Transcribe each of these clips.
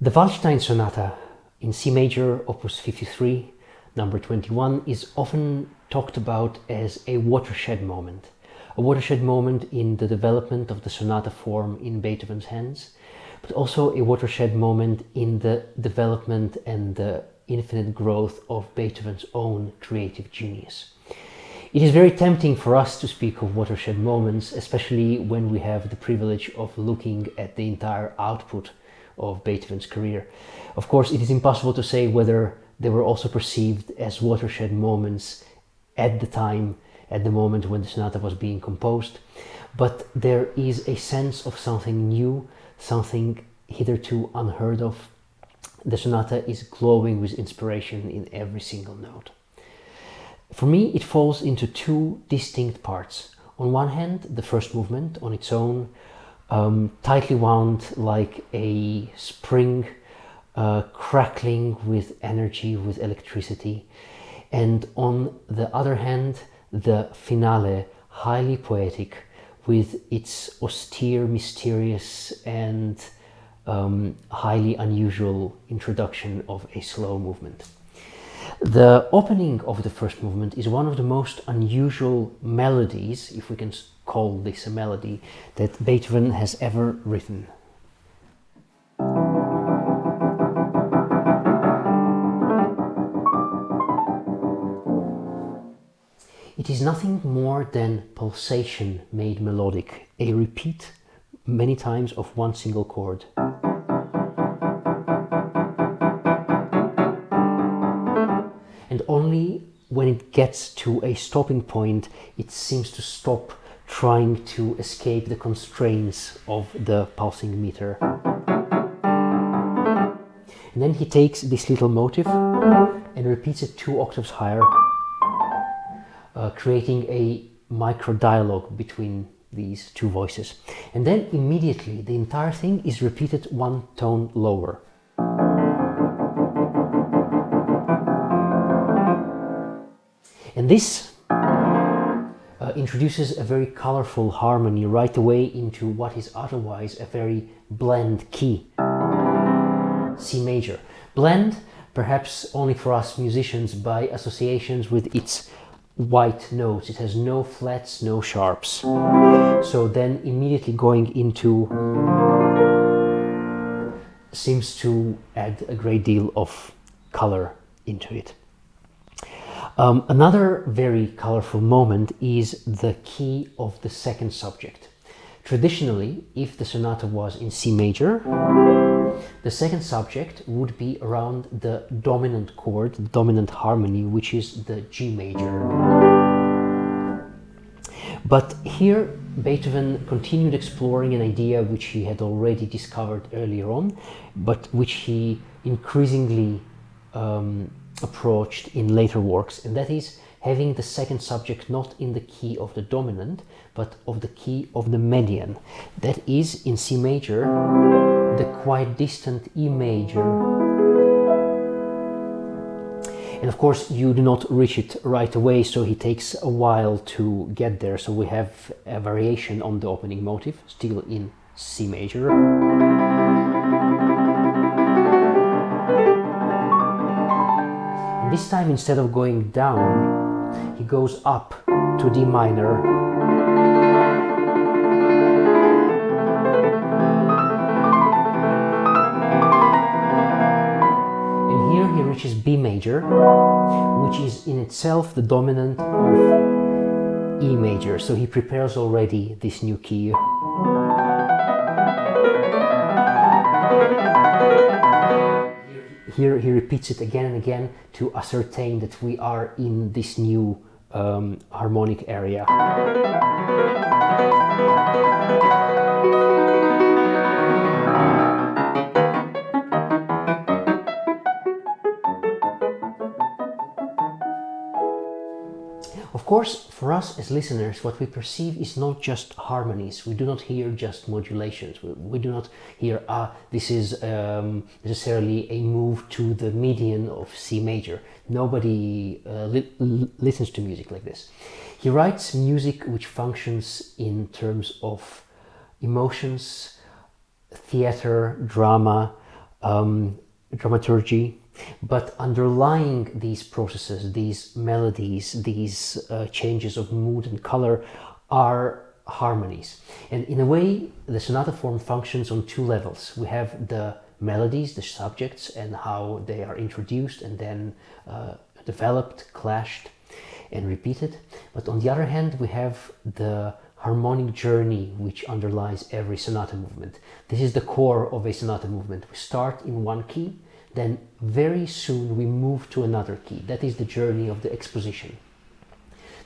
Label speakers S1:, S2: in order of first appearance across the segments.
S1: The Waldstein Sonata in C major, opus 53, number 21, is often talked about as a watershed moment in the development of the sonata form in Beethoven's hands, but also a watershed moment in the development and the infinite growth of Beethoven's own creative genius. It is very tempting for us to speak of watershed moments, especially when we have the privilege of looking at the entire output of Beethoven's career. Of course, it is impossible to say whether they were also perceived as watershed moments at the time, at the moment when the sonata was being composed, but there is a sense of something new, something hitherto unheard of. The sonata is glowing with inspiration in every single note. For me, it falls into two distinct parts. On one hand, the first movement on its own, tightly wound like a spring, crackling with energy, with electricity. And on the other hand, the finale, highly poetic, with its austere, mysterious and highly unusual introduction of a slow movement. The opening of the first movement is one of the most unusual melodies, if we can call this a melody, that Beethoven has ever written. It is nothing more than pulsation made melodic, a repeat many times of one single chord. And only when it gets to a stopping point, it seems to stop trying to escape the constraints of the pulsing meter. And then he takes this little motif and repeats it 2 octaves higher, creating a micro dialogue between these two voices. And then immediately the entire thing is repeated 1 tone lower. And this introduces a very colorful harmony right away into what is otherwise a very bland key, C major. Bland, perhaps only for us musicians, by associations with its white notes. It has no flats, no sharps. So then immediately going into seems to add a great deal of color into it. Another very colorful moment is the key of the second subject. Traditionally, if the sonata was in C major, the second subject would be around the dominant chord, the dominant harmony, which is the G major. But here Beethoven continued exploring an idea which he had already discovered earlier on, but which he increasingly approached in later works, and that is having the second subject not in the key of the dominant, but of the key of the median. That is, in C major, the quite distant E major. And of course, you do not reach it right away, so he takes a while to get there. So we have a variation on the opening motive, still in C major. And this time, instead of going down, he goes up to D minor. And here he reaches B major, which is in itself the dominant of E major. So he prepares already this new key. Here he repeats it again and again to ascertain that we are in this new harmonic area. Of course, for us as listeners, what we perceive is not just harmonies. We do not hear just modulations. We do not hear, this is necessarily a move to the median of C major. Nobody listens to music like this. He writes music which functions in terms of emotions, theater, drama, dramaturgy, but underlying these processes, these melodies, these changes of mood and color are harmonies. And in a way, the sonata form functions on two levels. We have the melodies, the subjects, and how they are introduced and then developed, clashed, and repeated. But on the other hand, we have the harmonic journey which underlies every sonata movement. This is the core of a sonata movement. We start in one key, then very soon we move to another key. That is the journey of the exposition.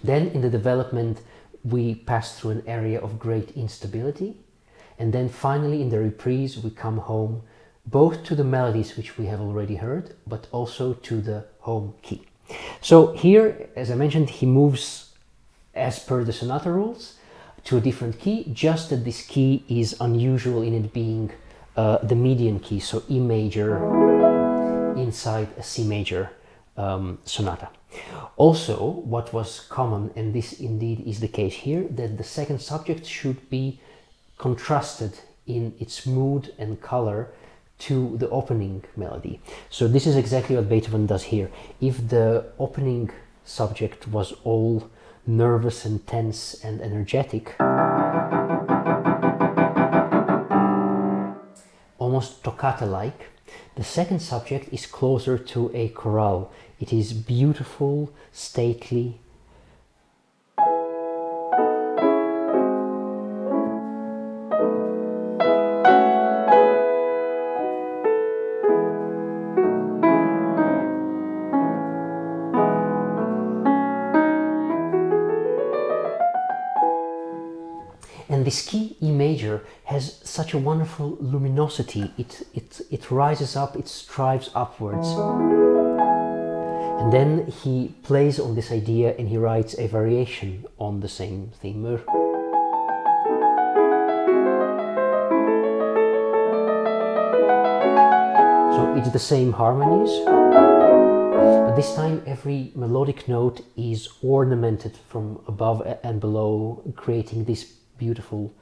S1: Then in the development, we pass through an area of great instability, and then finally in the reprise we come home both to the melodies which we have already heard, but also to the home key. So here, as I mentioned, he moves as per the sonata rules to a different key, just that this key is unusual in it being the median key, so E major inside a C major sonata. Also, what was common, and this indeed is the case here, that the second subject should be contrasted in its mood and color to the opening melody. So this is exactly what Beethoven does here. If the opening subject was all nervous and tense and energetic, almost toccata-like, the second subject is closer to a chorale. It is beautiful, stately. And this key, E major, has such a wonderful luminosity. It rises up, it strives upwards. And then he plays on this idea and he writes a variation on the same theme. So it's the same harmonies, but this time every melodic note is ornamented from above and below, creating this beautiful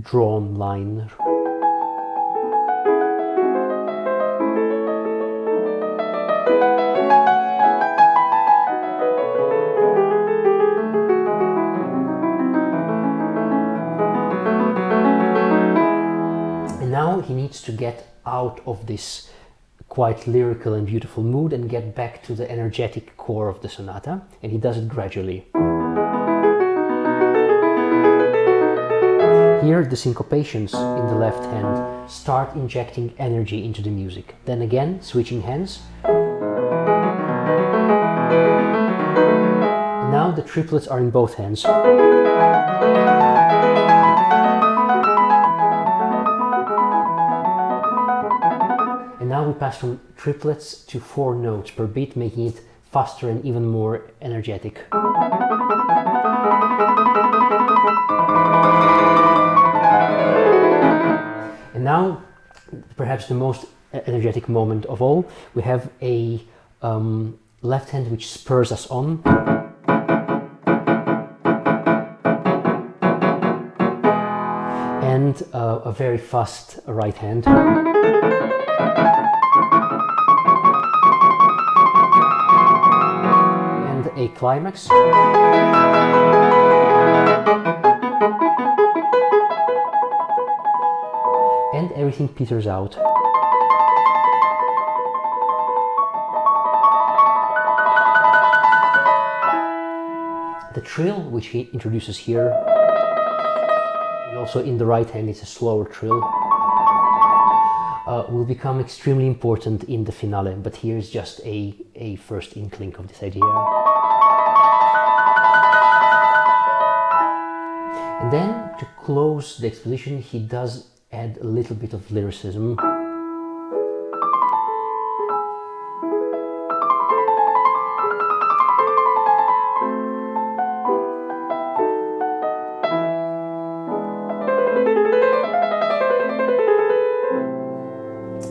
S1: drawn line. And now he needs to get out of this quite lyrical and beautiful mood and get back to the energetic core of the sonata, and he does it gradually. Here the syncopations in the left hand start injecting energy into the music. Then again, switching hands. Now the triplets are in both hands. And now we pass from triplets to 4 notes per beat, making it faster and even more energetic. And now, perhaps the most energetic moment of all, we have a left hand which spurs us on. And a very fast right hand. And a climax. And everything peters out. The trill, which he introduces here, and also in the right hand it's a slower trill, will become extremely important in the finale, but here's just a first inkling of this idea. And then, to close the exposition, he does add a little bit of lyricism.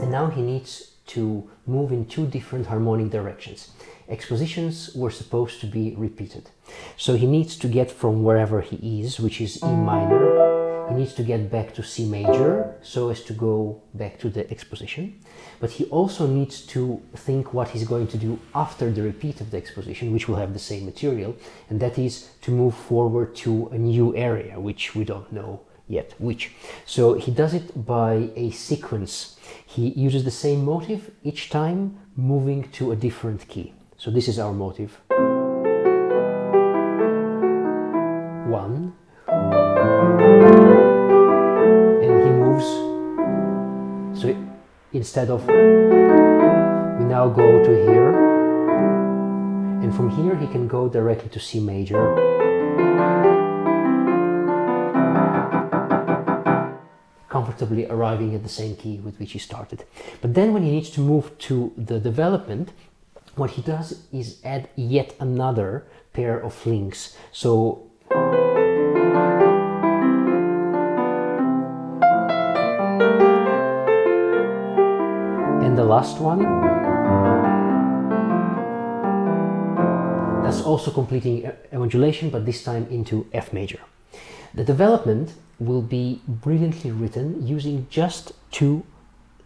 S1: And now he needs to move in 2 different harmonic directions. expositions were supposed to be repeated. So he needs to get from wherever he is, which is E minor, he needs to get back to C major so as to go back to the exposition. But he also needs to think what he's going to do after the repeat of the exposition, which will have the same material, and that is to move forward to a new area, which we don't know yet which. So he does it by a sequence. He uses the same motive each time, moving to a different key. So this is our motive. 1. And he moves. So instead of, we now go to here. And from here he can go directly to C major. Comfortably arriving at the same key with which he started. But then when he needs to move to the development, what he does is add yet another pair of links. So and the last one, that's also completing a modulation, but this time into F major. The development will be brilliantly written using just 2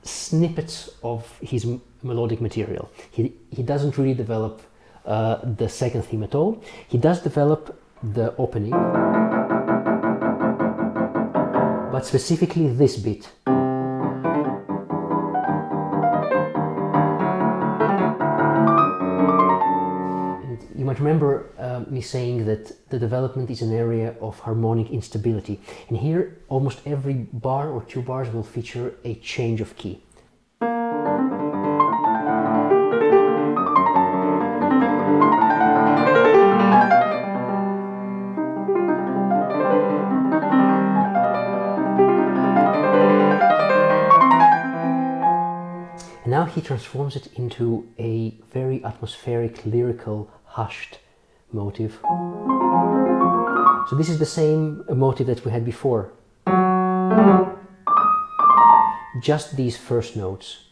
S1: snippets of his melodic material. He doesn't really develop the second theme at all. He does develop the opening, but specifically this bit. You might remember me saying that the development is an area of harmonic instability, and here almost every bar or 2 bars will feature a change of key. And now he transforms it into a very atmospheric, lyrical, hushed motive. So this is the same motive that we had before. Just these first notes.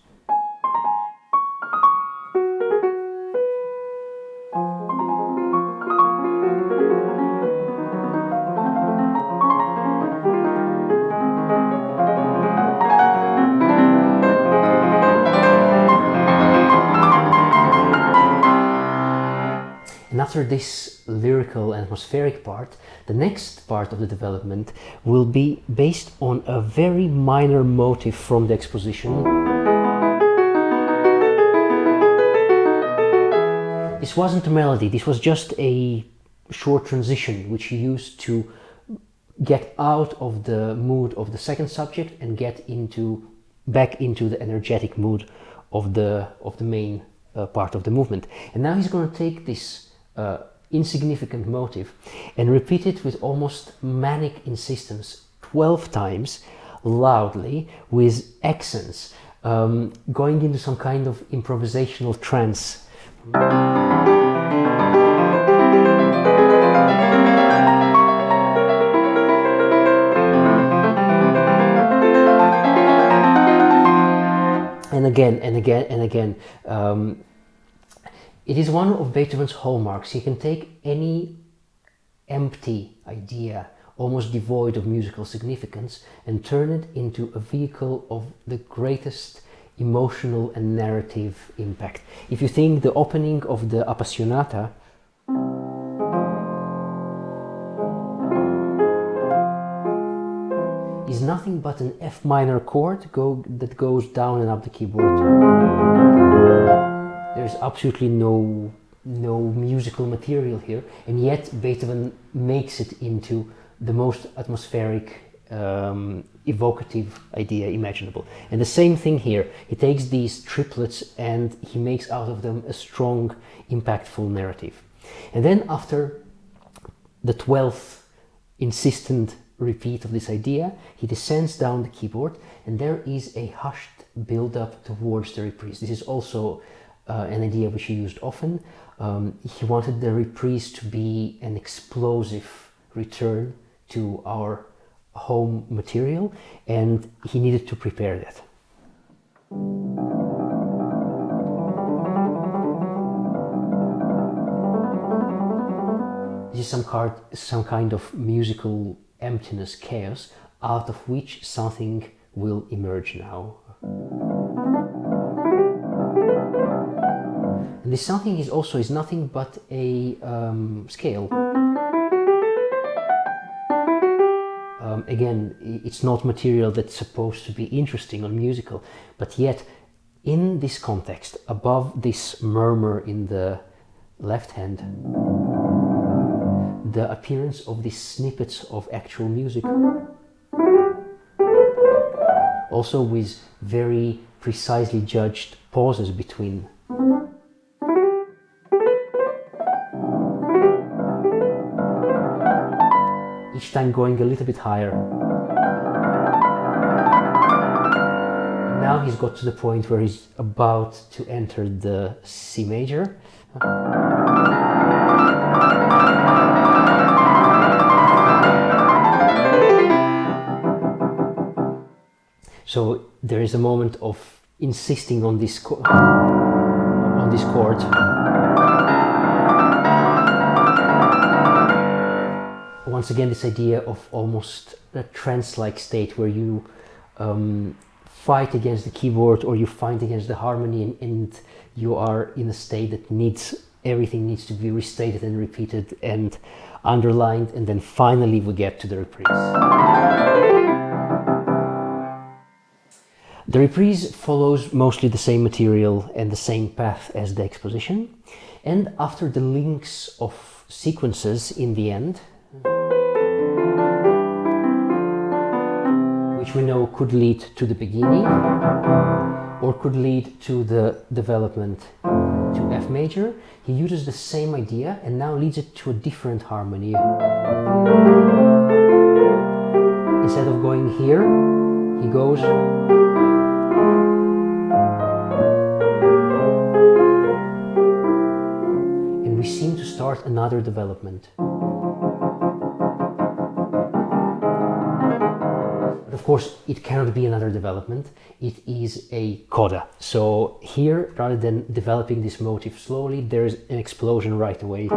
S1: And after this lyrical and atmospheric part, the next part of the development will be based on a very minor motive from the exposition. This wasn't a melody, this was just a short transition which he used to get out of the mood of the second subject and get back into the energetic mood of the main part of the movement. And now he's going to take this insignificant motive and repeat it with almost manic insistence 12 times loudly with accents, going into some kind of improvisational trance. And again and again and again. It is one of Beethoven's hallmarks. He can take any empty idea, almost devoid of musical significance, and turn it into a vehicle of the greatest emotional and narrative impact. If you think the opening of the Sonata is nothing but an F minor chord that goes down and up the keyboard. There's absolutely no musical material here, and yet Beethoven makes it into the most atmospheric, evocative idea imaginable. And the same thing here. He takes these triplets and he makes out of them a strong, impactful narrative. And then after the 12th insistent repeat of this idea, he descends down the keyboard, and there is a hushed build-up towards the reprise. This is also an idea which he used often. He wanted the reprise to be an explosive return to our home material, and he needed to prepare that. This is some kind of musical emptiness, chaos, out of which something will emerge now. And this something is nothing but a scale. Again, it's not material that's supposed to be interesting or musical, but yet in this context, above this murmur in the left hand, the appearance of these snippets of actual music, also with very precisely judged pauses between. Each time going a little bit higher. Now he's got to the point where he's about to enter the C major. So there is a moment of insisting on this chord. Once again, this idea of almost a trance-like state where you fight against the keyboard or you fight against the harmony, and you are in a state that everything needs to be restated and repeated and underlined, and then finally we get to the reprise. The reprise follows mostly the same material and the same path as the exposition, and after the links of sequences in the end, which we know could lead to the beginning or could lead to the development to F major, he uses the same idea and now leads it to a different harmony. Instead of going here, he goes and we seem to start another development. Of course, it cannot be another development, it is a coda. So here, rather than developing this motif slowly, there's an explosion right away.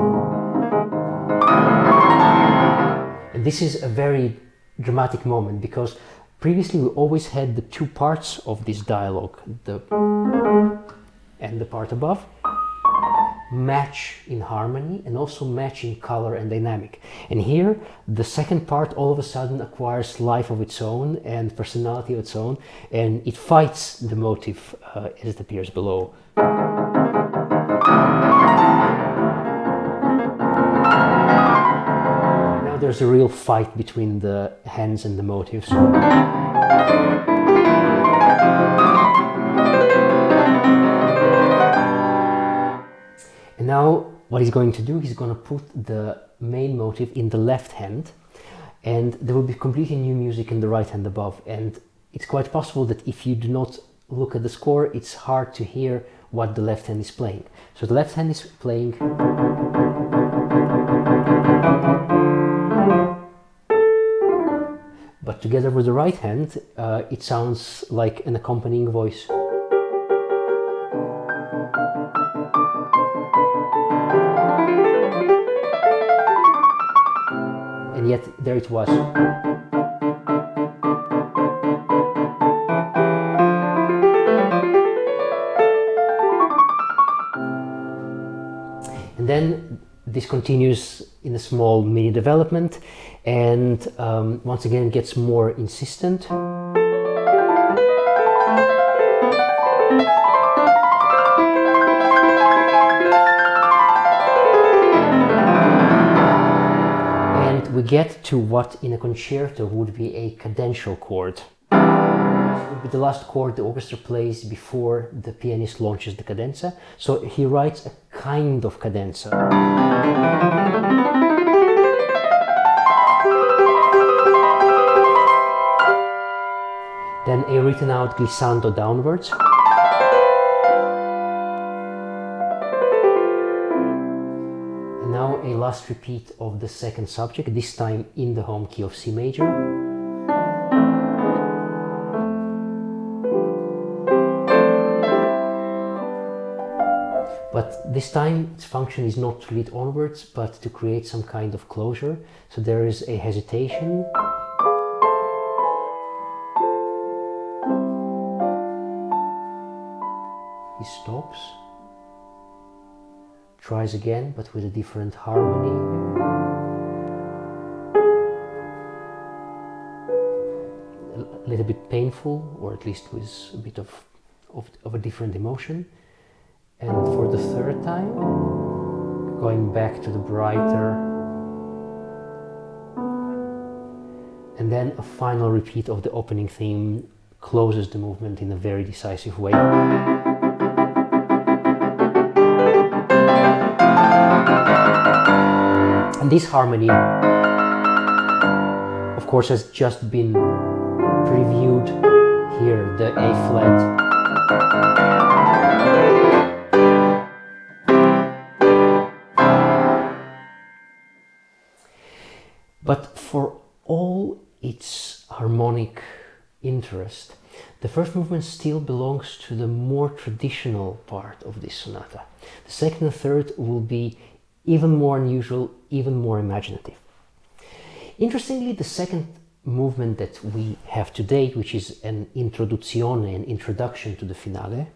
S1: And this is a very dramatic moment, because previously we always had the two parts of this dialogue, and the part above, match in harmony and also match in color and dynamic. And here the second part all of a sudden acquires life of its own and personality of its own, and it fights the motif as it appears below. Now there's a real fight between the hands and the motifs. And now what he's going to do, he's going to put the main motive in the left hand, and there will be completely new music in the right hand above. And it's quite possible that if you do not look at the score, it's hard to hear what the left hand is playing. So the left hand is playing but together with the right hand, it sounds like an accompanying voice. And yet there it was. And then this continues in a small mini development, and once again gets more insistent. We get to what in a concerto would be a cadential chord. This would be the last chord the orchestra plays before the pianist launches the cadenza. So he writes a kind of cadenza. Then a written out glissando downwards. Now a last repeat of the second subject, this time in the home key of C major. But this time its function is not to lead onwards, but to create some kind of closure. So there is a hesitation. He stops, tries again, but with a different harmony. A little bit painful, or at least with a bit of a different emotion. And for the third time, going back to the brighter. And then a final repeat of the opening theme closes the movement in a very decisive way. And this harmony, of course, has just been previewed here, the A flat. But for all its harmonic interest, the first movement still belongs to the more traditional part of this sonata. The second and third will be even more unusual, even more imaginative. Interestingly, the second movement that we have today, which is an introduzione, an introduction to the finale,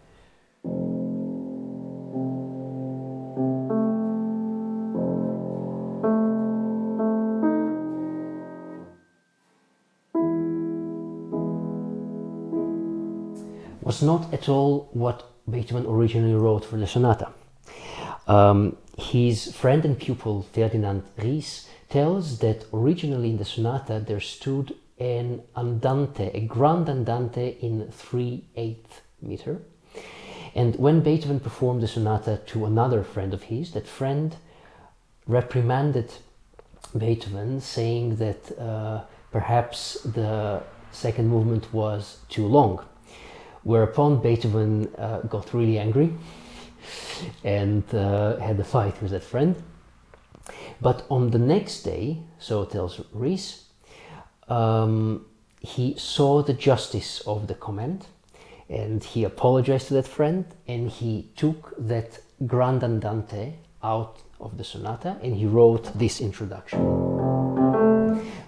S1: was not at all what Beethoven originally wrote for the sonata. His friend and pupil Ferdinand Ries tells that originally in the sonata there stood an andante, a grand andante in 3/8 meter. And when Beethoven performed the sonata to another friend of his, that friend reprimanded Beethoven, saying that perhaps the second movement was too long. Whereupon Beethoven got really angry and had a fight with that friend. But on the next day, so tells Ries, he saw the justice of the comment and he apologized to that friend and he took that grand andante out of the sonata and he wrote this introduction.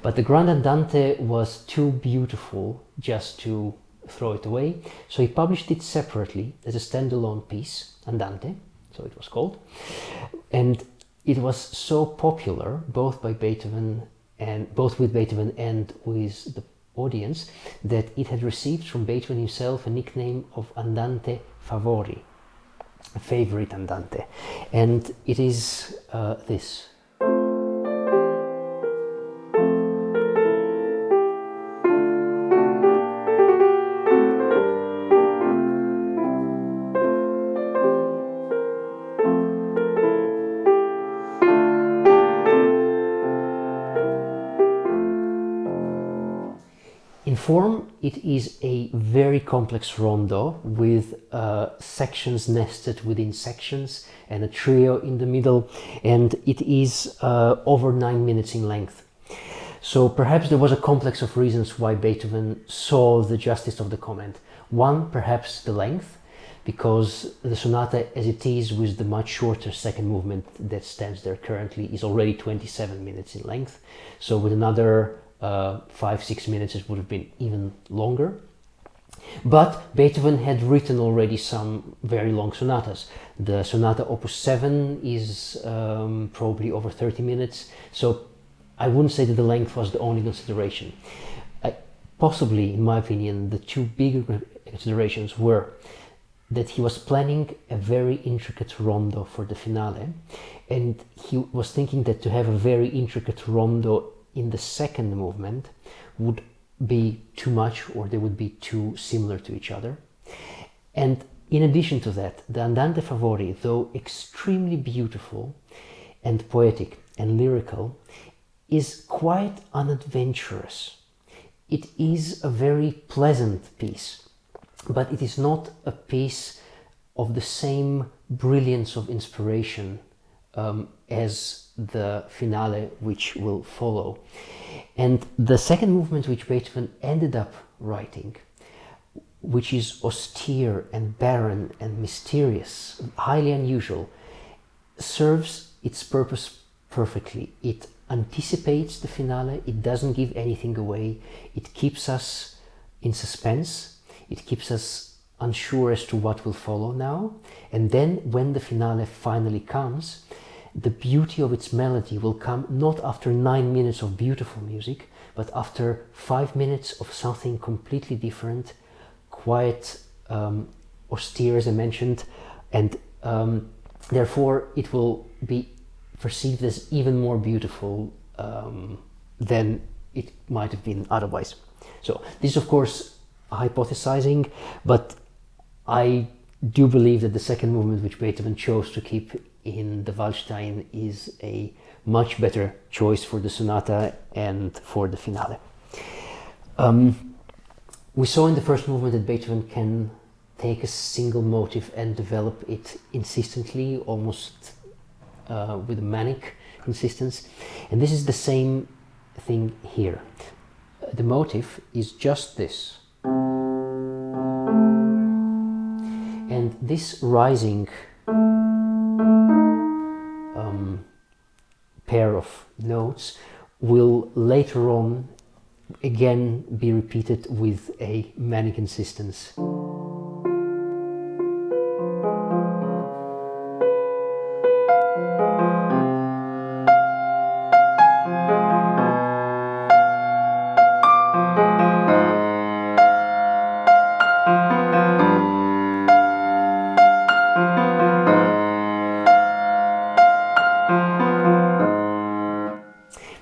S1: But the grand andante was too beautiful just to throw it away, so he published it separately as a standalone piece, andante, so it was called, and it was so popular both with Beethoven and with the audience that it had received from Beethoven himself a nickname of andante favori, a favorite andante, and it is this. In form, it is a very complex rondo with sections nested within sections and a trio in the middle, and it is over 9 minutes in length. So perhaps there was a complex of reasons why Beethoven saw the justice of the comment. One, perhaps the length, because the sonata as it is with the much shorter second movement that stands there currently is already 27 minutes in length. So with another 5-6 minutes it would have been even longer. But Beethoven had written already some very long sonatas. The sonata opus 7 is probably over 30 minutes, so I wouldn't say that the length was the only consideration. Possibly, in my opinion, the two bigger considerations were that he was planning a very intricate rondo for the finale, and he was thinking that to have a very intricate rondo in the second movement would be too much, or they would be too similar to each other. And in addition to that, the Andante Favori, though extremely beautiful and poetic and lyrical, is quite unadventurous. It is a very pleasant piece, but it is not a piece of the same brilliance of inspiration as the finale which will follow. And the second movement which Beethoven ended up writing which is austere and barren and mysterious, highly unusual, serves its purpose perfectly. It anticipates the finale, it doesn't give anything away, it keeps us in suspense, it keeps us unsure as to what will follow now, and then when the finale finally comes, the beauty of its melody will come not after 9 minutes of beautiful music, but after 5 minutes of something completely different, quite austere, as I mentioned, and therefore it will be perceived as even more beautiful than it might have been otherwise. So this is of course hypothesizing, but I do believe that the second movement, which Beethoven chose to keep in the Waldstein, is a much better choice for the sonata and for the finale. We saw in the first movement that Beethoven can take a single motive and develop it insistently, almost with a manic insistence, and this is the same thing here. The motive is just this, and this rising pair of notes will later on again be repeated with a manic insistence.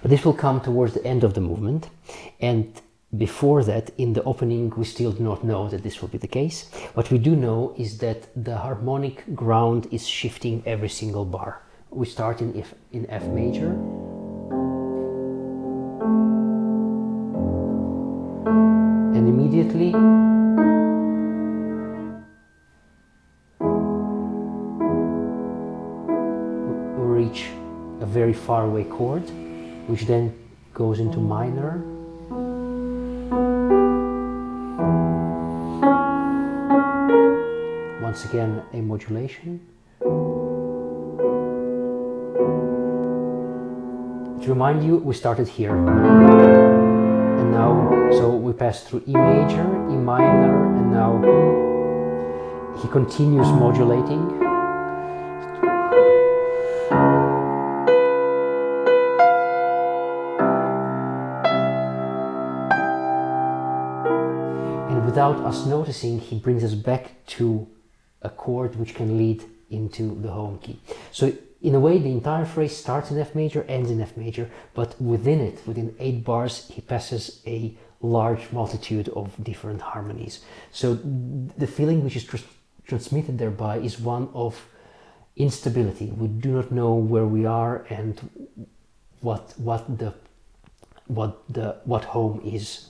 S1: But this will come towards the end of the movement, and before that, in the opening, we still do not know that this will be the case. What we do know is that the harmonic ground is shifting every single bar. We start in F major, and immediately we reach a very far away chord, which then goes into minor, once again a modulation. To remind you, we started here, and now, so we passed through E major, E minor, and now he continues modulating. Without us noticing, he brings us back to a chord which can lead into the home key. So in a way, the entire phrase starts in F major, ends in F major, but within it, within 8 bars, he passes a large multitude of different harmonies. So the feeling which is transmitted thereby is one of instability. We do not know where we are and what home is.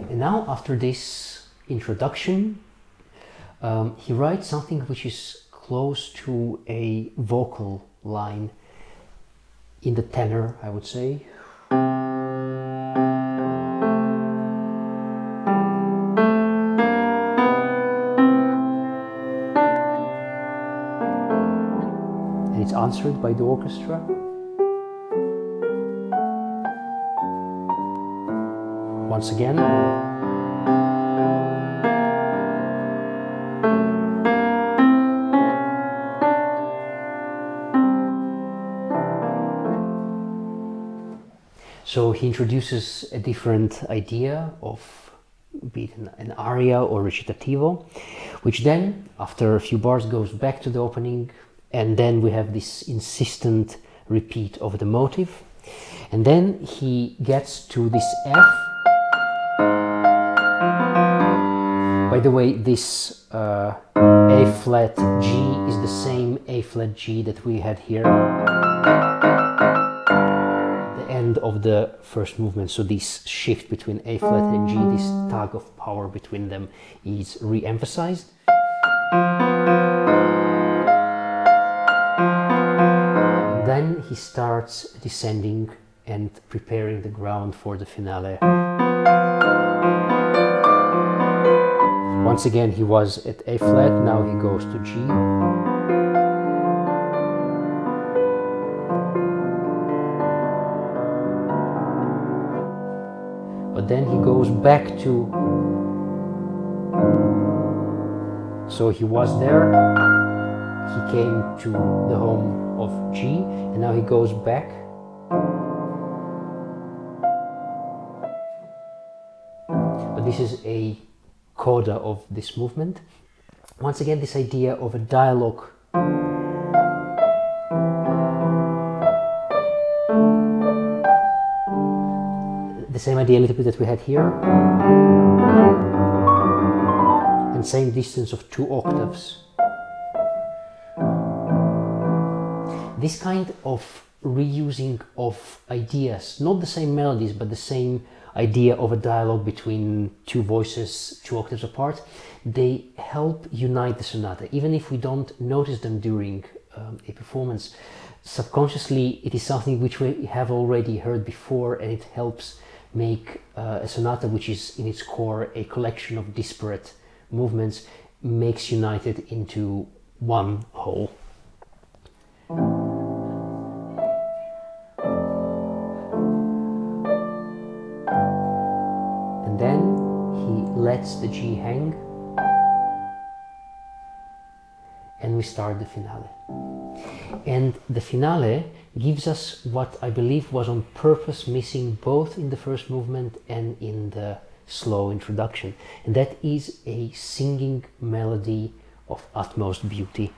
S1: And now, after this introduction, he writes something which is close to a vocal line in the tenor, I would say. And it's answered by the orchestra. Once again. So he introduces a different idea of, be it an aria or recitativo, which then, after a few bars, goes back to the opening, and then we have this insistent repeat of the motive. And then he gets to this F. By the way, this A flat G is the same A flat G that we had here. The end of the first movement. So this shift between A flat and G, this tug of power between them, is re-emphasized. Then he starts descending and preparing the ground for the finale. Once again he was at A flat, now he goes to G. But then he goes back to, so he was there, he came to the home of G, and now he goes back. But this is a coda of this movement. Once again, this idea of a dialogue. The same idea a little bit that we had here. And same distance of 2 octaves. This kind of reusing of ideas, not the same melodies, but the same idea of a dialogue between 2 voices 2 octaves apart, they help unite the sonata. Even if we don't notice them during a performance, subconsciously it is something which we have already heard before, and it helps make a sonata, which is in its core a collection of disparate movements, makes united into one whole. And then he lets the G hang, and we start the finale. And the finale gives us what I believe was on purpose missing both in the first movement and in the slow introduction, and that is a singing melody of utmost beauty.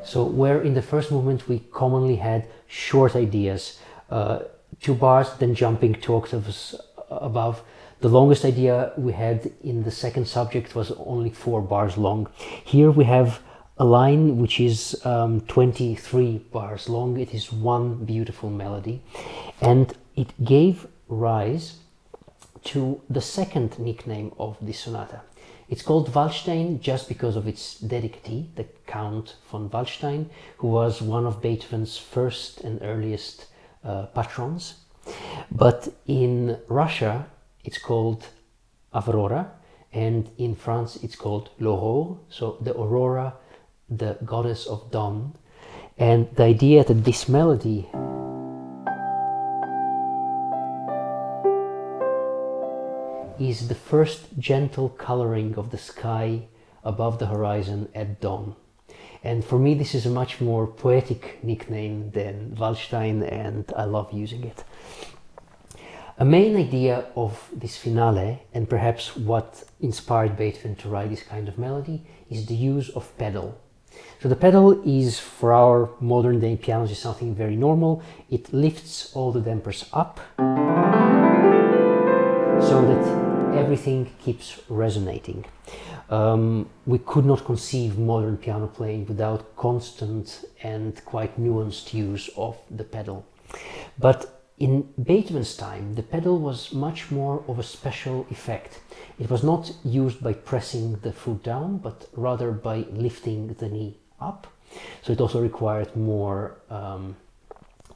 S1: So where in the first movement we commonly had short ideas, 2 bars, then jumping 2 octaves above. The longest idea we had in the second subject was only 4 bars long. Here we have a line which is 23 bars long. It is one beautiful melody, and it gave rise to the second nickname of this sonata. It's called Waldstein just because of its dedicatee, the Count von Waldstein, who was one of Beethoven's first and earliest patrons. But in Russia it's called Aurora, and in France it's called L'Aurore, so the Aurora, the goddess of dawn. And the idea that this melody is the first gentle coloring of the sky above the horizon at dawn. And for me this is a much more poetic nickname than Waldstein, and I love using it. A main idea of this finale, and perhaps what inspired Beethoven to write this kind of melody, is the use of pedal. So the pedal is, for our modern day pianos, is something very normal. It lifts all the dampers up so that everything keeps resonating. We could not conceive modern piano playing without constant and quite nuanced use of the pedal. But in Beethoven's time, the pedal was much more of a special effect. It was not used by pressing the foot down, but rather by lifting the knee up. So it also required more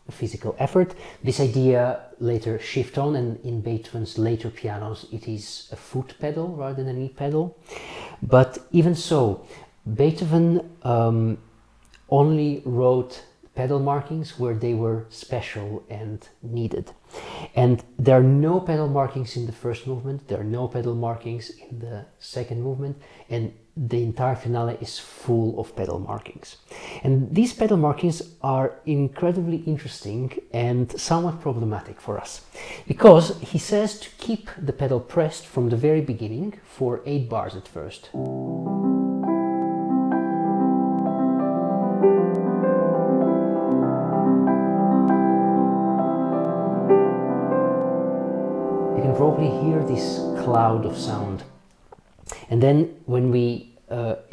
S1: physical effort. This idea later shifted on, and in Beethoven's later pianos it is a foot pedal rather than a knee pedal. But even so, Beethoven only wrote pedal markings where they were special and needed. And there are no pedal markings in the first movement, there are no pedal markings in the second movement, and the entire finale is full of pedal markings. And these pedal markings are incredibly interesting and somewhat problematic for us, because he says to keep the pedal pressed from the very beginning for 8 bars at first. probably hear this cloud of sound. And then when we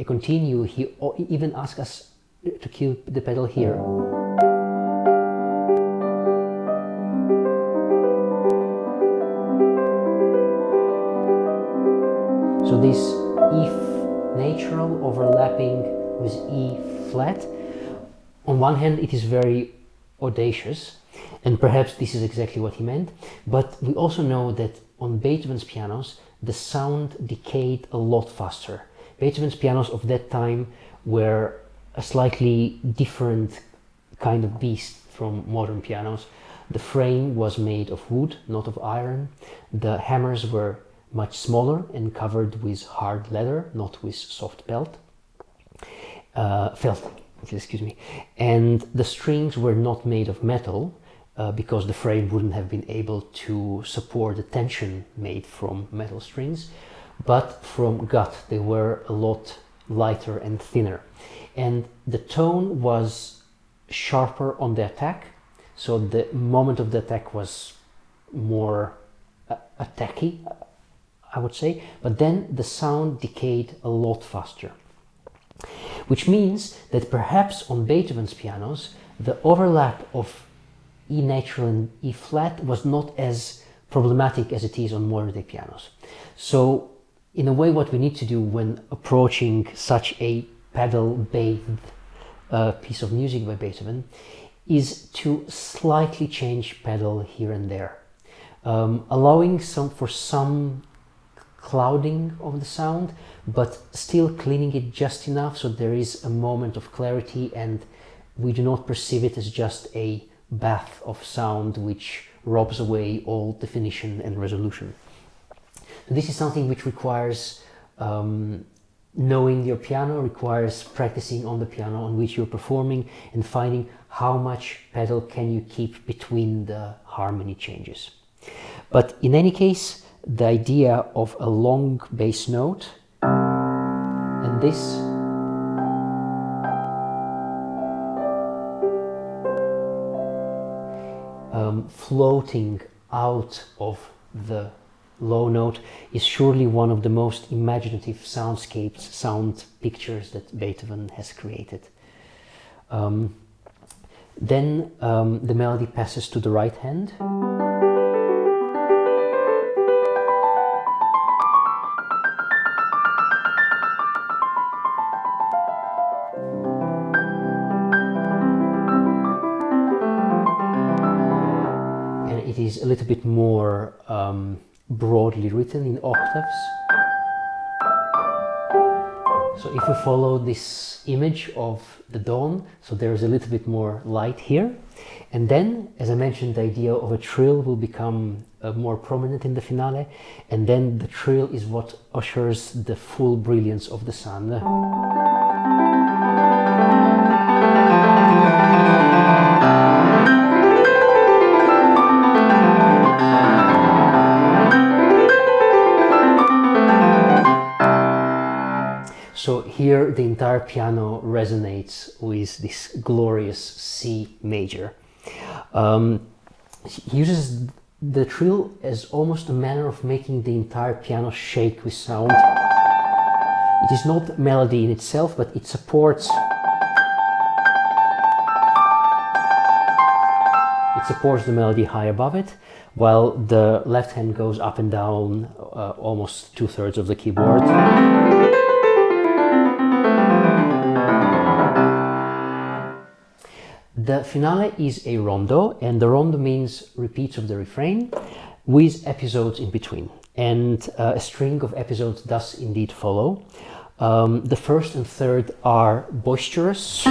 S1: continue, he even asks us to keep the pedal here. So this E natural overlapping with E flat, on one hand it is very audacious, and perhaps this is exactly what he meant, but we also know that on Beethoven's pianos the sound decayed a lot faster. Beethoven's pianos of that time were a slightly different kind of beast from modern pianos. The frame was made of wood, not of iron. The hammers were much smaller and covered with hard leather, not with soft felt, excuse me. And the strings were not made of metal because the frame wouldn't have been able to support the tension made from metal strings, but from gut. They were a lot lighter and thinner. And the tone was sharper on the attack, so the moment of the attack was more attacky, I would say, but then the sound decayed a lot faster. Which means that perhaps on Beethoven's pianos, the overlap of E natural and E flat was not as problematic as it is on modern day pianos. So in a way, what we need to do when approaching such a pedal-bathed piece of music by Beethoven is to slightly change pedal here and there, allowing for some clouding of the sound, but still cleaning it just enough so there is a moment of clarity and we do not perceive it as just a bath of sound which robs away all definition and resolution. So this is something which requires knowing your piano, requires practicing on the piano on which you're performing and finding how much pedal can you keep between the harmony changes. But in any case, the idea of a long bass note and this floating out of the low note is surely one of the most imaginative soundscapes, sound pictures that Beethoven has created. Then the melody passes to the right hand. It is a little bit more broadly written in octaves. So if we follow this image of the dawn, so there's a little bit more light here. And then, as I mentioned, the idea of a trill will become more prominent in the finale. And then the trill is what ushers the full brilliance of the sun. So here the entire piano resonates with this glorious C major. He uses the trill as almost a manner of making the entire piano shake with sound. It is not melody in itself, but it supports the melody high above it, while the left hand goes up and down almost 2/3 of the keyboard. The finale is a rondo, and the rondo means repeats of the refrain with episodes in between. And a string of episodes does indeed follow. The first and third are boisterous.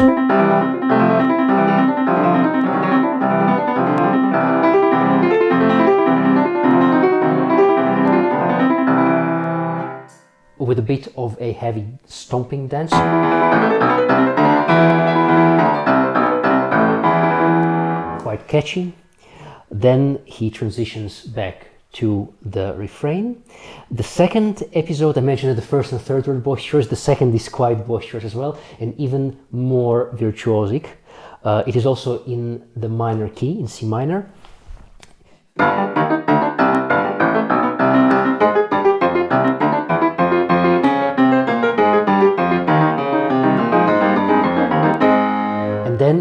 S1: With a bit of a heavy stomping dance. Quite catchy. Then he transitions back to the refrain. The second episode, I mentioned that the first and third were boisterous. The second is quite boisterous as well, and even more virtuosic. It is also in the minor key, in C minor.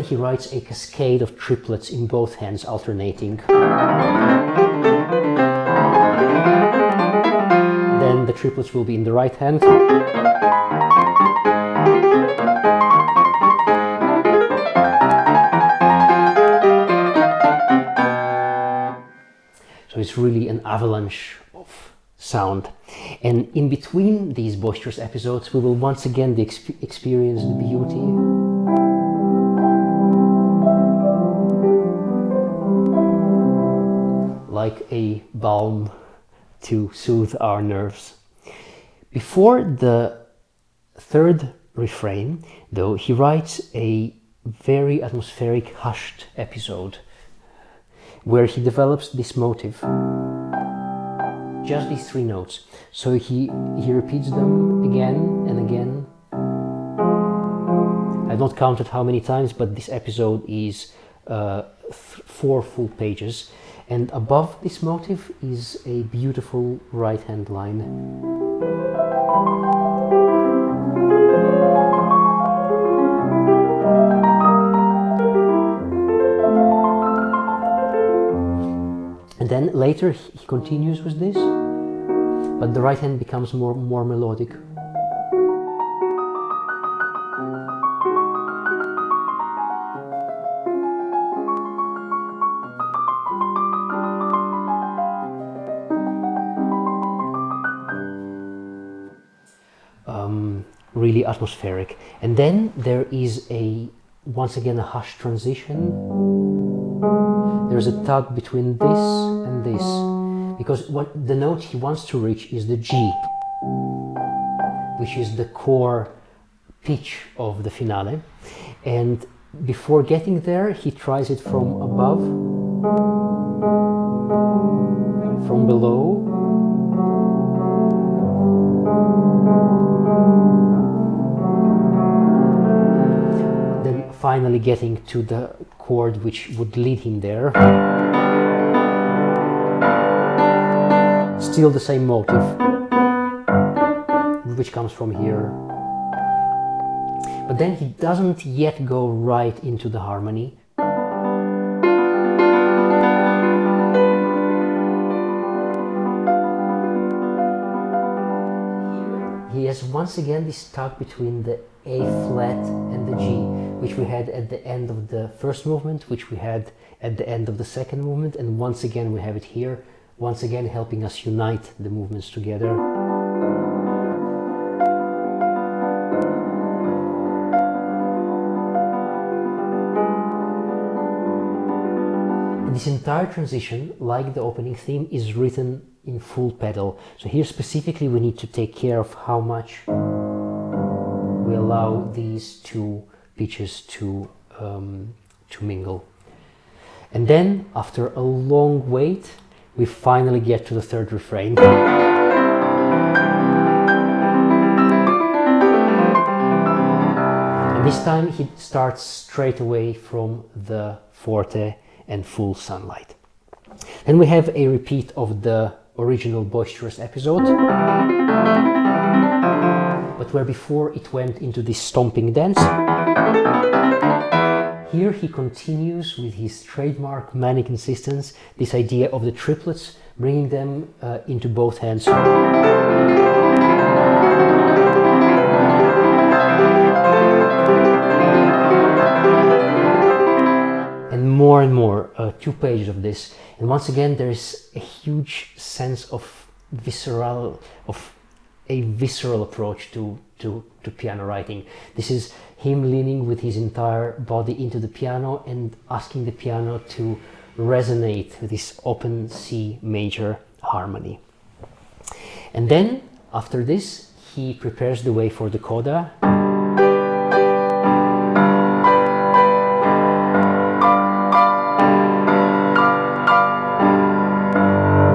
S1: he writes a cascade of triplets in both hands, alternating. Then the triplets will be in the right hand. So it's really an avalanche of sound. And in between these boisterous episodes, we will once again experience the beauty. Like a balm to soothe our nerves. Before the third refrain, though, he writes a very atmospheric, hushed episode where he develops this motive. Just these three notes. So he repeats them again and again. I've not counted how many times, but this episode is 4 full pages. And above this motive is a beautiful right-hand line. And then later he continues with this, but the right hand becomes more melodic. Really atmospheric. And then there is once again a hushed transition. There's a tug between this and this, because what the note he wants to reach is the G, which is the core pitch of the finale. And before getting there, he tries it from above, from below, then finally getting to the chord which would lead him there. Still the same motive, which comes from here. But then he doesn't yet go right into the harmony. He has once again this tug between the A flat and the G, which we had at the end of the first movement, which we had at the end of the second movement, and once again we have it here, once again helping us unite the movements together. This entire transition, like the opening theme, is written in full pedal. So here specifically we need to take care of how much we allow these two pitches to mingle. And then, after a long wait, we finally get to the third refrain. And this time he starts straight away from the forte and full sunlight. Then we have a repeat of the original boisterous episode, but where before it went into this stomping dance, here he continues with his trademark manic insistence, this idea of the triplets, bringing them into both hands. And more, 2 pages of this, and once again there is a huge sense of a visceral approach to piano writing. This is him leaning with his entire body into the piano and asking the piano to resonate with this open C major harmony. And then after this he prepares the way for the coda.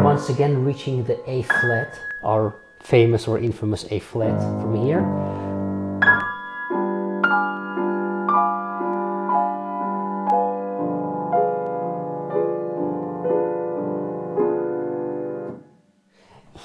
S1: Once again reaching the A flat, our famous or infamous A flat from here.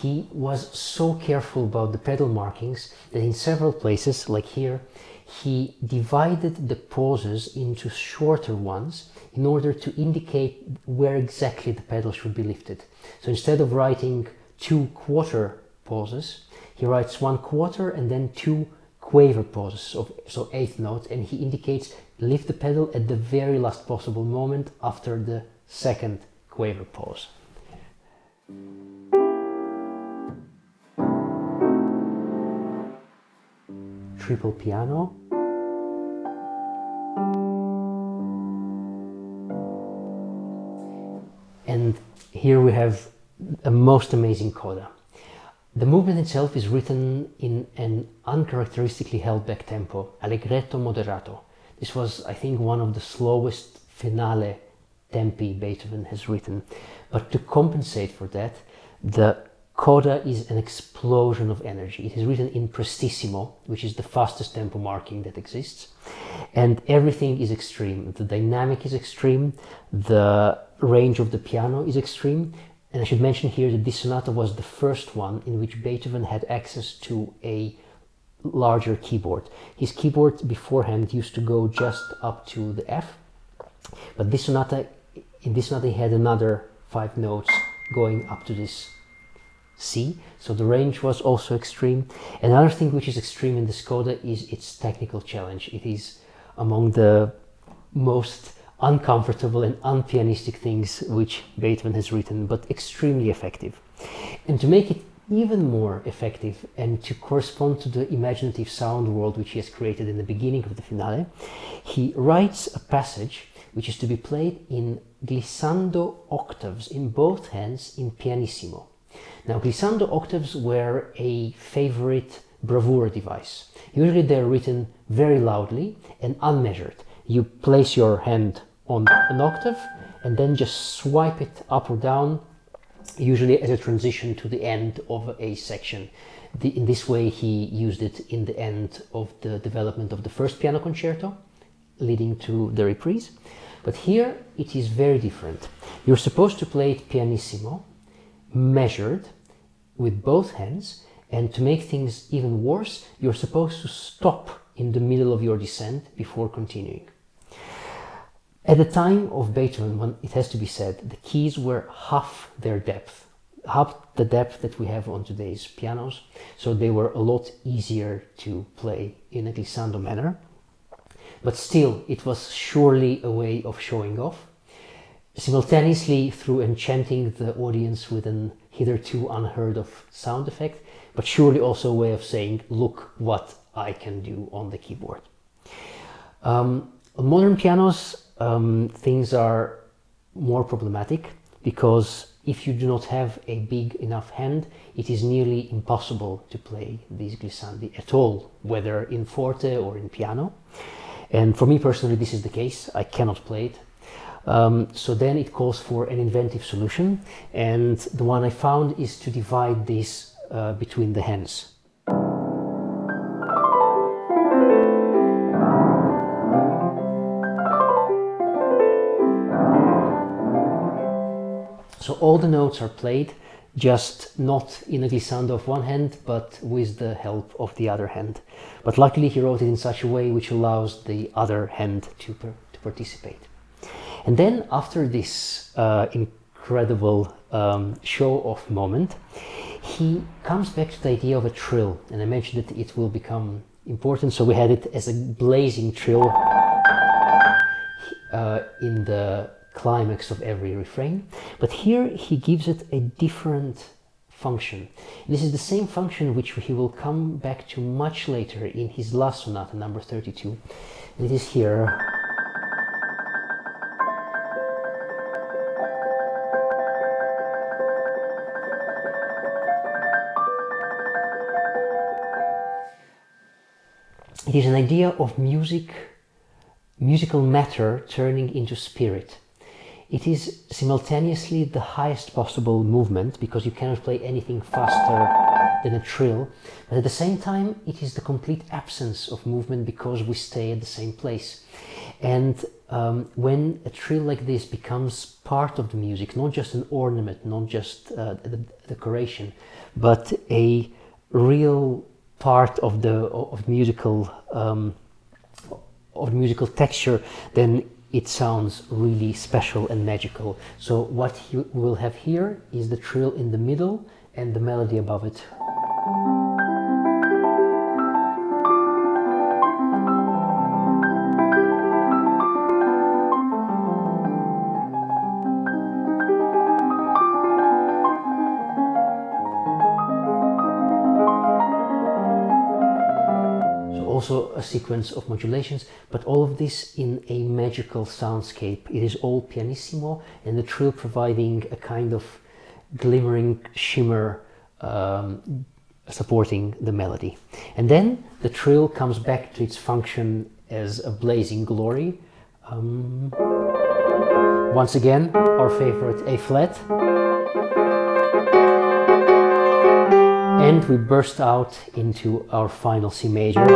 S1: He was so careful about the pedal markings that in several places, like here, he divided the pauses into shorter ones in order to indicate where exactly the pedal should be lifted. So instead of writing 2 quarter pauses, he writes 1 quarter and then 2 quaver pauses, so 8th notes, and he indicates lift the pedal at the very last possible moment after the 2nd quaver pause. Triple piano. And here we have a most amazing coda. The movement itself is written in an uncharacteristically held back tempo, allegretto moderato. This was, I think, one of the slowest finale tempi Beethoven has written. But to compensate for that, the coda is an explosion of energy. It is written in prestissimo, which is the fastest tempo marking that exists. And everything is extreme. The dynamic is extreme, the range of the piano is extreme. And I should mention here that this sonata was the first one in which Beethoven had access to a larger keyboard. His keyboard beforehand used to go just up to the F, but in this sonata he had another 5 notes going up to this C, so the range was also extreme. Another thing which is extreme in this coda is its technical challenge. It is among the most uncomfortable and unpianistic things which Beethoven has written, but extremely effective. And to make it even more effective and to correspond to the imaginative sound world which he has created in the beginning of the finale, he writes a passage which is to be played in glissando octaves in both hands in pianissimo. Now, glissando octaves were a favorite bravura device. Usually they're written very loudly and unmeasured. You place your hand on an octave and then just swipe it up or down, usually as a transition to the end of a section. In this way he used it in the end of the development of the first piano concerto, leading to the reprise. But here it is very different. You're supposed to play it pianissimo, measured, with both hands, and to make things even worse, you're supposed to stop in the middle of your descent before continuing. At the time of Beethoven, when it has to be said, the keys were half their depth, half the depth that we have on today's pianos, so they were a lot easier to play in a glissando manner. But still, it was surely a way of showing off, simultaneously through enchanting the audience with an hitherto unheard of sound effect, but surely also a way of saying, look what I can do on the keyboard. On modern pianos, things are more problematic, because if you do not have a big enough hand, it is nearly impossible to play these glissandi at all, whether in forte or in piano. And for me personally, this is the case. I cannot play it. So then it calls for an inventive solution, and the one I found is to divide this between the hands. So all the notes are played, just not in a glissando of one hand, but with the help of the other hand. But luckily he wrote it in such a way which allows the other hand to participate. And then after this incredible show-off moment, he comes back to the idea of a trill, and I mentioned that it will become important, so we had it as a blazing trill in the climax of every refrain, but here he gives it a different function. This is the same function which he will come back to much later in his last sonata, number 32, and it is here. It is an idea of musical matter turning into spirit. It is simultaneously the highest possible movement, because you cannot play anything faster than a trill, but at the same time it is the complete absence of movement, because we stay at the same place. And when a trill like this becomes part of the music, not just an ornament, not just a decoration, but a real part of the musical of musical texture, then it sounds really special and magical. So what you will have here is the trill in the middle and the melody above it. Also a sequence of modulations, but all of this in a magical soundscape. It is all pianissimo, and the trill providing a kind of glimmering shimmer supporting the melody. And then the trill comes back to its function as a blazing glory. Once again, our favorite A flat. And we burst out into our final C major.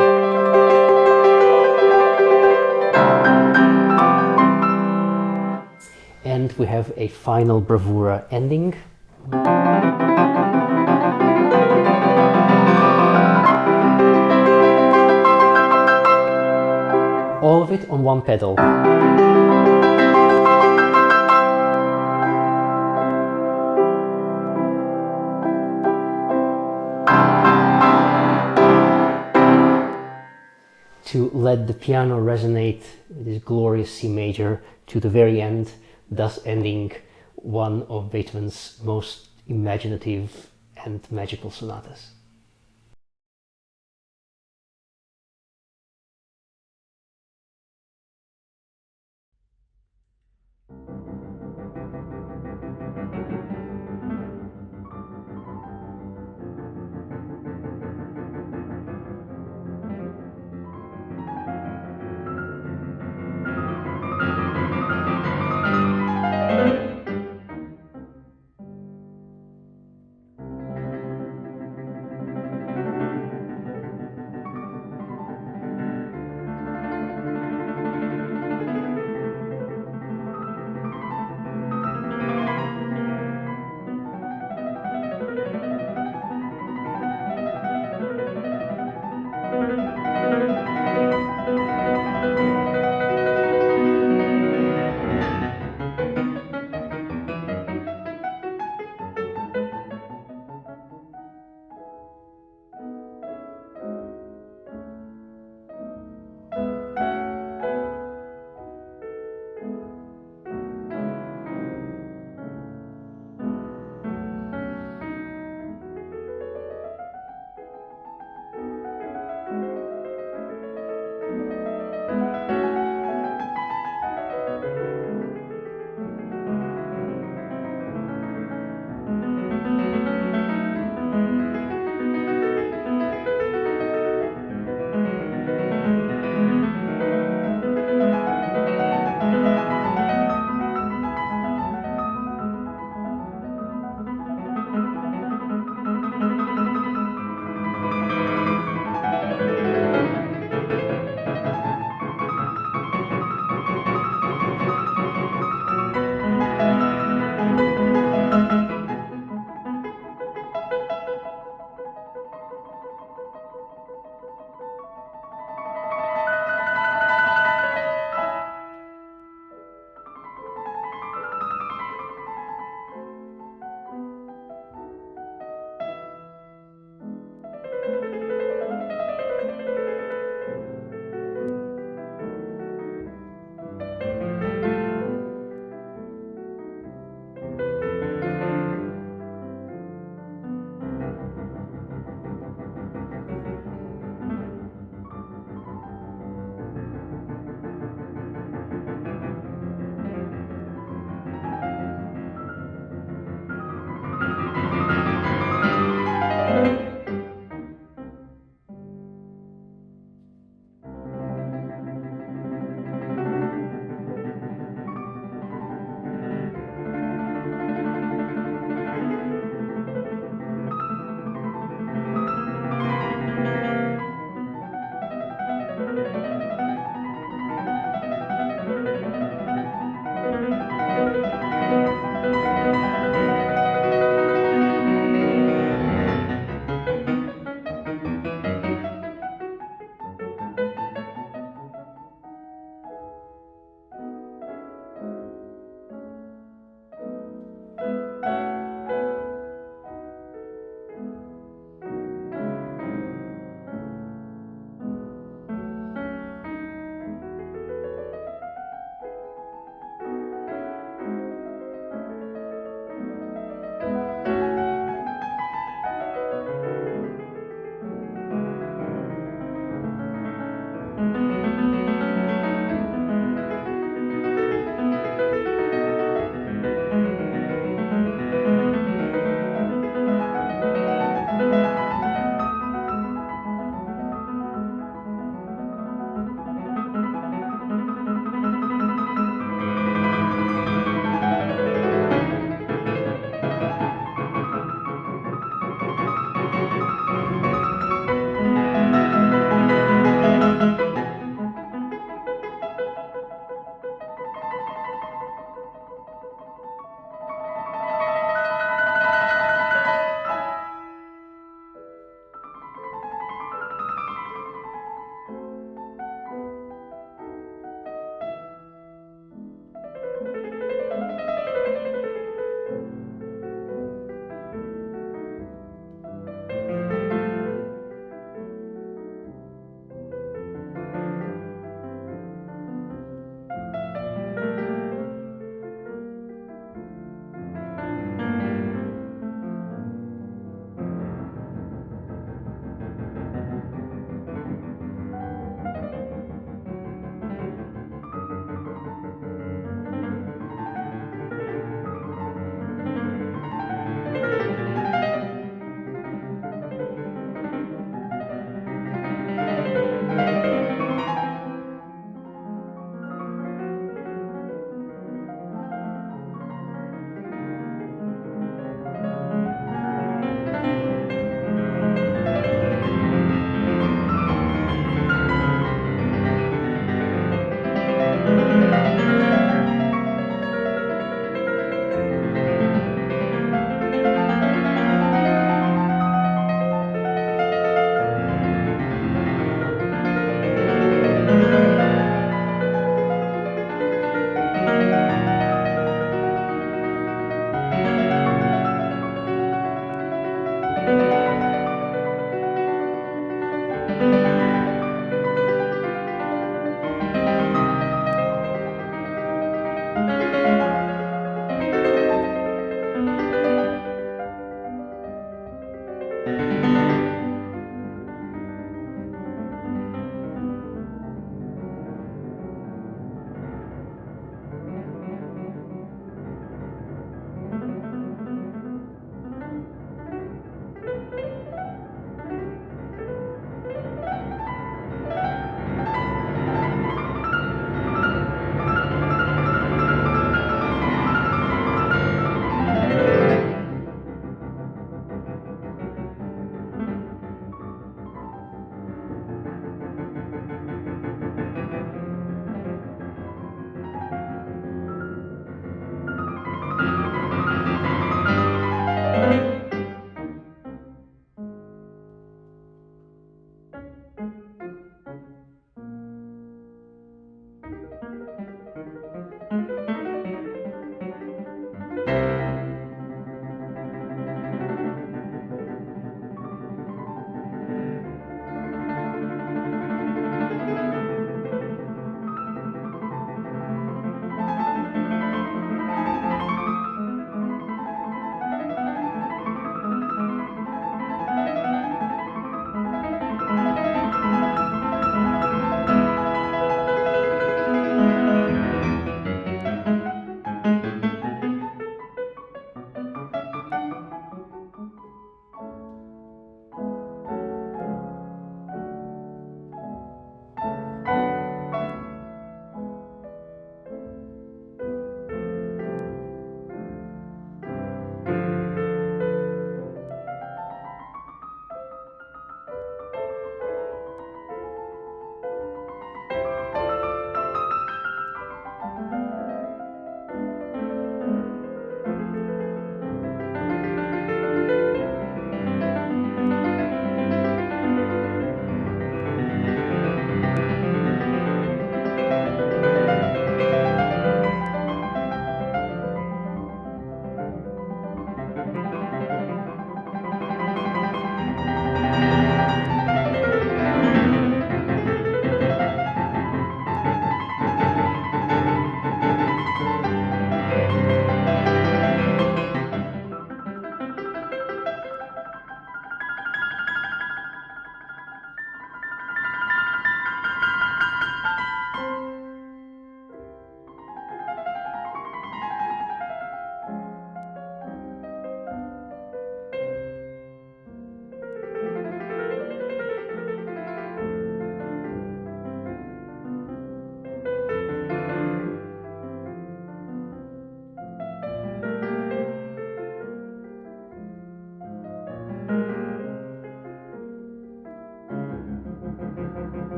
S1: And we have a final bravura ending. All of it on one pedal. To let the piano resonate with this glorious C major to the very end, thus ending one of Beethoven's most imaginative and magical sonatas.